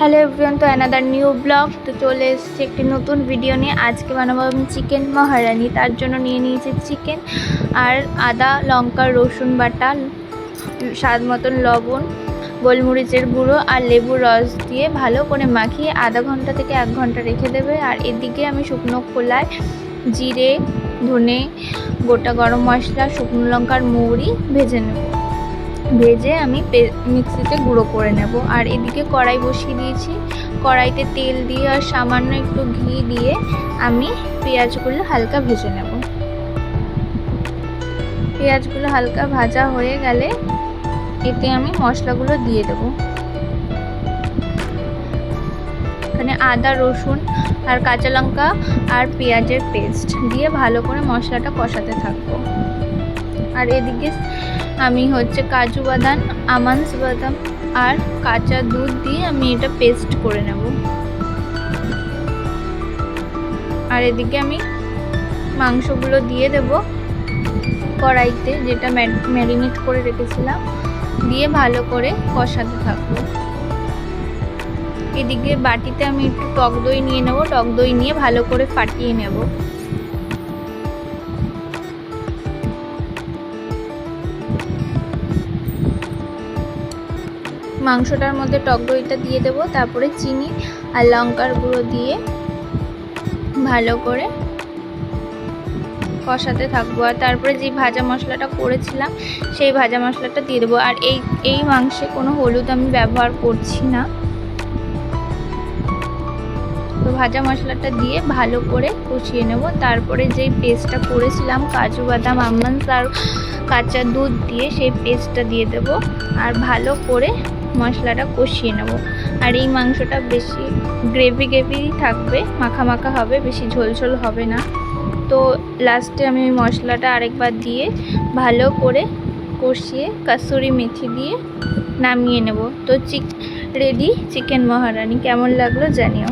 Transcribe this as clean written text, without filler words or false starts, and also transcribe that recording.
Hello everyone, তো another new blog. তো চলে এসেছি একটি নতুন ভিডিও নিয়ে। আজকে বানাবো আমি চিকেন মহারানি। তার জন্য নিয়ে নিয়েছি চিকেন আর আদা, লঙ্কা, রসুন বাটা, স্বাদ মতন লবণ, গোলমরিচের গুঁড়ো আর লেবুর রস দিয়ে ভালো করে মাখিয়ে আধা ঘন্টা থেকে 1 ঘন্টা রেখে দেবে। আর এদিকে আমি শুকনো খোলায় জিরে, ধনে, গোটা গরম মশলা, শুকনো লঙ্কার মৌরি ভেজে নেব। ভেজে আমি মিক্সিতে গুঁড়ো করে নেব। আর এদিকে কড়াই বসিয়ে দিয়েছি। কড়াইতে তেল দিয়ে আর সামান্য একটু ঘি দিয়ে আমি পেঁয়াজগুলো হালকা ভেজে নেব। পেঁয়াজগুলো হালকা ভাজা হয়ে গেলে এতে আমি মশলাগুলো দিয়ে দেব। এখানে আদা, রসুন আর কাঁচা লঙ্কা আর পেঁয়াজের পেস্ট দিয়ে ভালো করে মশলাটা কষাতে থাকবো। আর এদিকে আমি কাজু বাদাম, আমন্ডস বাদাম আর কাঁচা দুধ দিয়ে আমি এটা পেস্ট করে নেব। আর এদিকে আমি মাংসগুলো দিয়ে দেব কড়াইতে, যেটা ম্যারিনেট করে রেখেছিলাম, দিয়ে ভালো করে কষাতে থাকবো। এদিকে বাটিতে আমি একটু টক দই নিয়ে নেব। টক দই নিয়ে ভালো করে ফাটিয়ে নেব। মাংসটার মধ্যে টক দইটা দিয়ে দেবো। তারপরে চিনি আর লঙ্কার গুঁড়ো দিয়ে ভালো করে কষাতে থাকবো। আর তারপরে যে ভাজা মশলাটা করেছিলাম সেই ভাজা মশলাটা দিয়ে দেবো। আর এই মাংসে কোনো হলুদ আমি ব্যবহার করছি না। তো ভাজা মশলাটা দিয়ে ভালো করে কষিয়ে নেব। তারপরে যেই পেস্টটা করেছিলাম কাজু বাদাম, আমন্ডস আর কাঁচা দুধ দিয়ে, সেই পেস্টটা দিয়ে দেব। আর ভালো করে মশলাটা কষিয়ে নেব। আর এই মাংসটা বেশি গ্রেভি থাকবে, মাখা মাখা হবে, বেশি ঝোল হবে না। তো লাস্টে আমি মশলাটা আরেকবার দিয়ে ভালো করে কষিয়ে কাসুরি মেথি দিয়ে নামিয়ে নেব। তো রেডি চিকেন মহারানি। কেমন লাগলো জানিও।